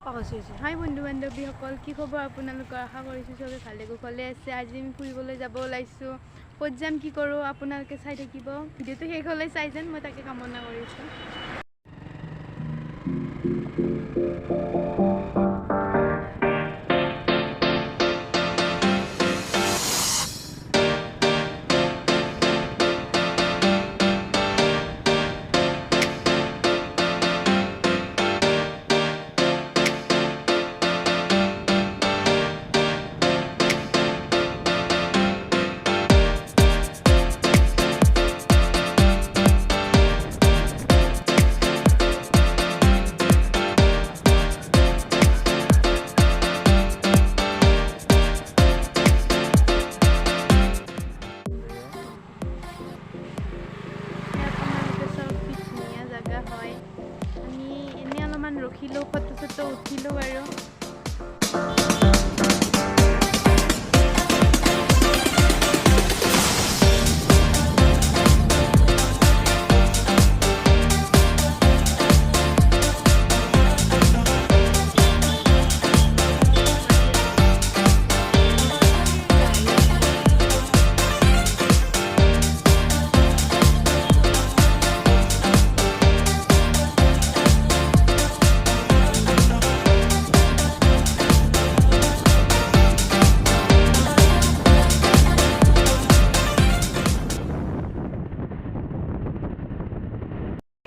High বন্ধু বান্ধৱীসকল, কি খবৰ আপোনালোকৰ? আশা কৰিছোঁ চবে ভালে কুশলে আছে। আজি আমি ফুৰিবলৈ যাব ওলাইছোঁ। ক'ত যাম কি কৰোঁ আপোনালোকে চাই থাকিব। ভিডিঅ'টো শেষলৈ চাই যেন মই তাকে কামনা কৰিছোঁ। হয় আমি এনেই অলপমান ৰখিলোঁ, ফটো চটো উঠিলোঁ বাৰু।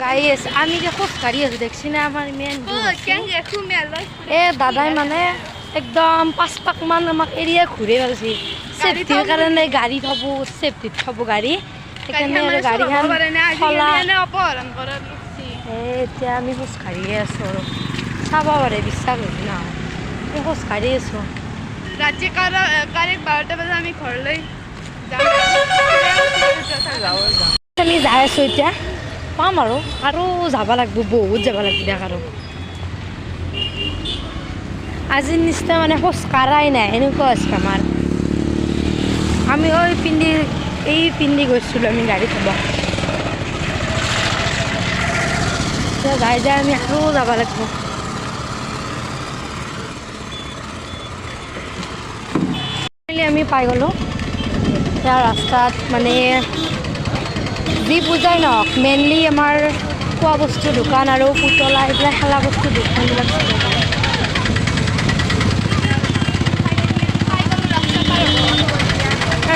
গাইছ আমি যে খোজকাঢ়ি আছোঁ দেখছি না, আমাৰ মেইন দাদাই মানে একদম 5 পাকমান আমাক এৰিয়া ঘূৰি পাইছে। চেফটিৰ কাৰণে গাড়ী থ'ব, চেফটিত থ'ব গাড়ী, সেইকাৰণে আৰু গাড়ীখন এতিয়া আমি খোজকাঢ়িয়ে আছোঁ আৰু চাব পাৰে, বিশ্বাস হৈছে নহয়, আমি খোজকাঢ়ি আছোঁ। ৰাতি কাৰেক্ট 12টা বজাত আমি ঘৰলৈ আমি যাই আছোঁ। এতিয়া পাম আৰু যাব লাগিব, বহুত যাব লাগিব দিয়ক। আৰু আজিৰ নিচিনা মানে খোজ কাঢ়াই নাই, এনেকুৱা হৈছে আমাৰ। আমি এই পিন্ধি গৈছিলোঁ আমি গাড়ী থ'ব, এতিয়া যাই আমি আৰু যাব লাগিব। আমি পাই গ'লোঁ এতিয়া ৰাস্তাত। মানে যি বুজাই নহওক, মেইনলি আমাৰ খোৱা বস্তু দোকান আৰু পুতলা এইবিলাক খেলা বস্তু দোকানবিলাক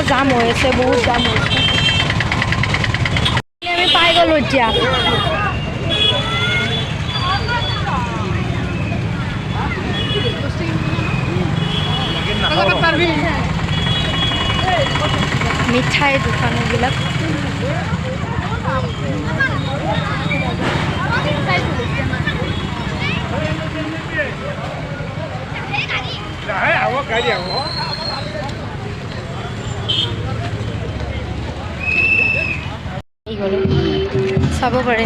জাম হৈ আছে, বহুত জাম হৈ আছে। আমি পাই গ'লোঁ এতিয়া। মিঠাই দোকান এইবিলাক চাব পাৰে।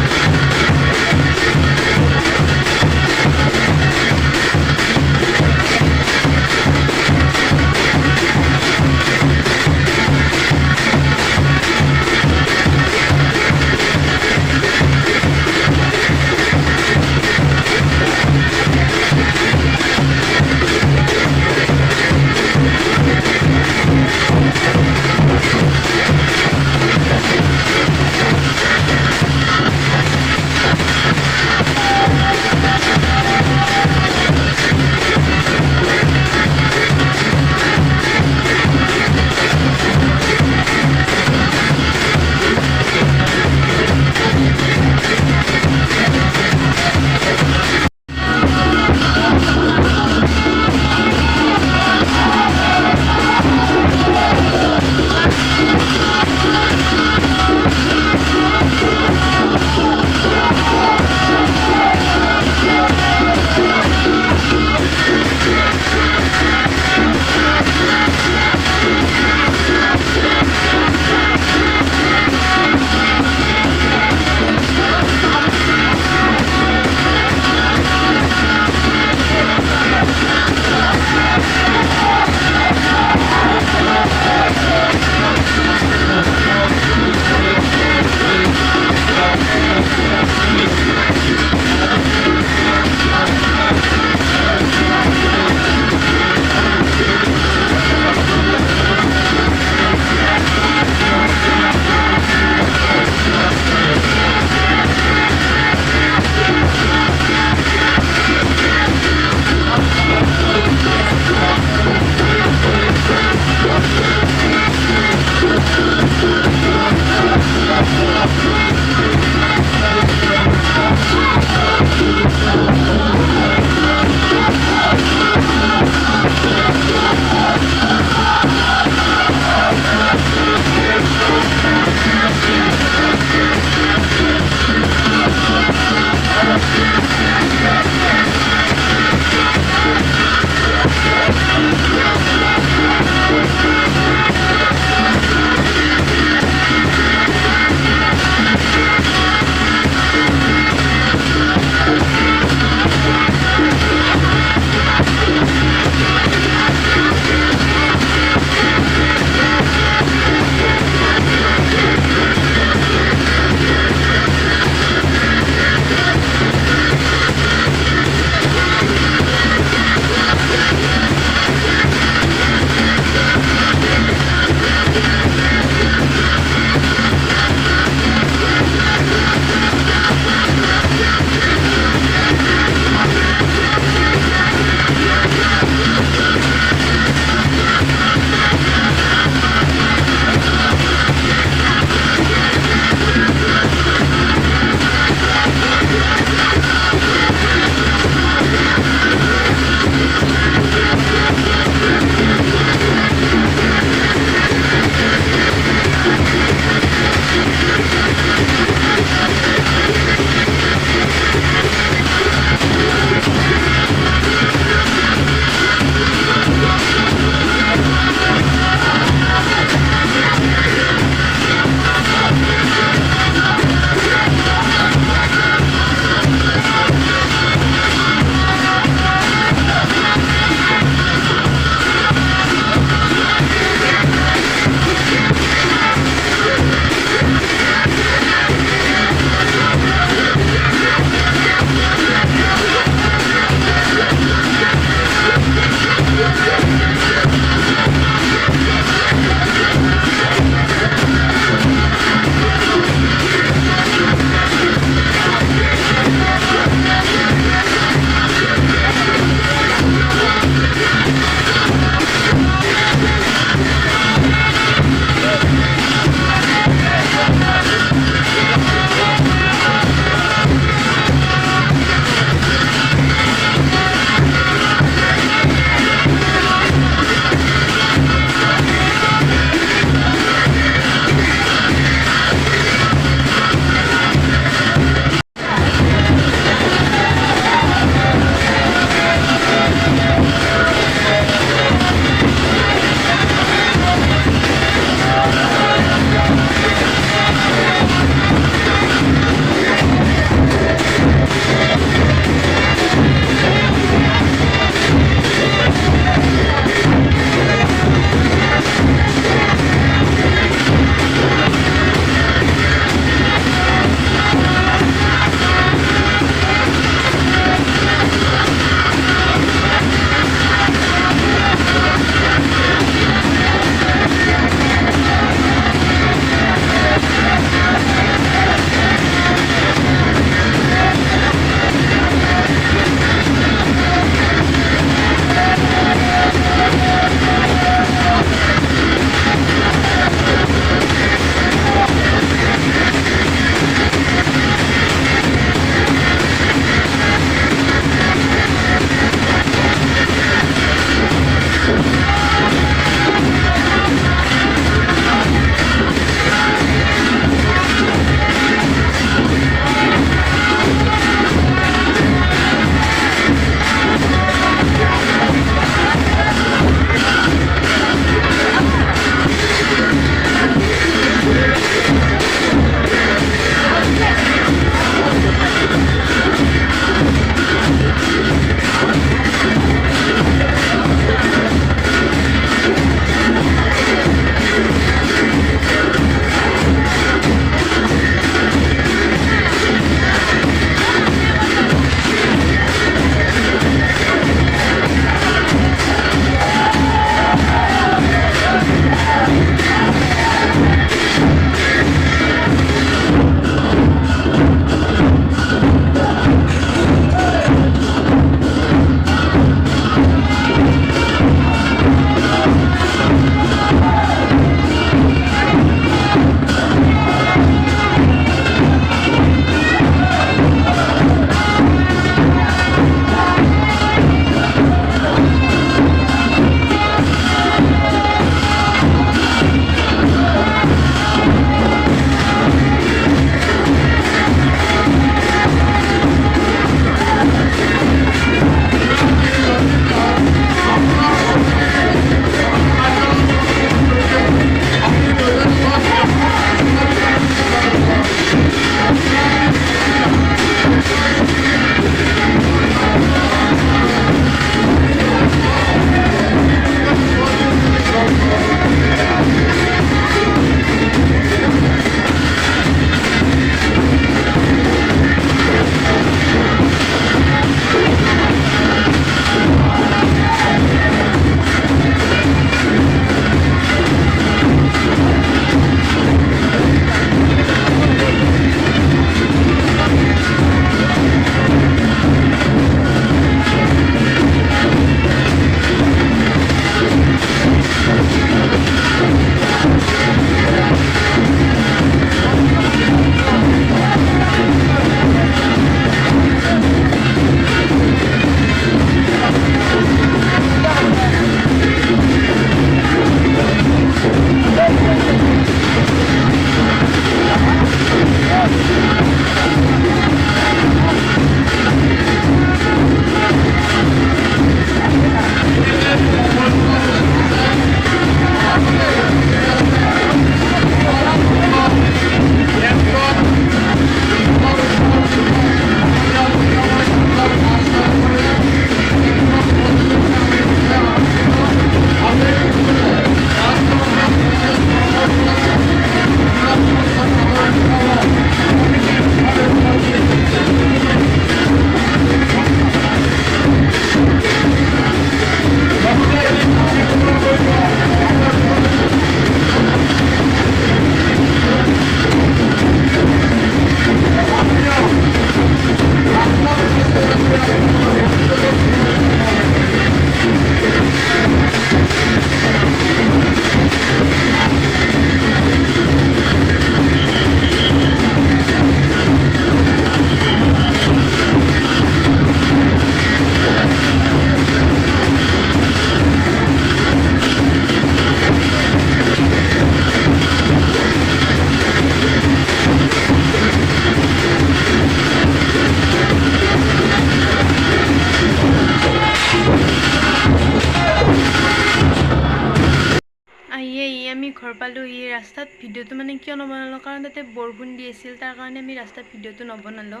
ঘৰ পালোহি ৰাস্তাত ভিডিঅ'টো মানে কিয় নবনালোঁ কাৰণ তাতে বৰষুণ দি আছিল তাৰ কাৰণে আমি ৰাস্তাত ভিডিঅ'টো নবনালোঁ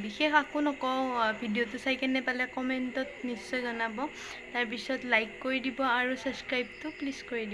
বিশেষ একো নকওঁ ভিডিঅ'টো চাই কেনে পালে কমেণ্টত নিশ্চয় জনাব তাৰপিছত লাইক কৰি দিব আৰু ছাবস্ক্ৰাইবটো প্লিজ কৰি দিব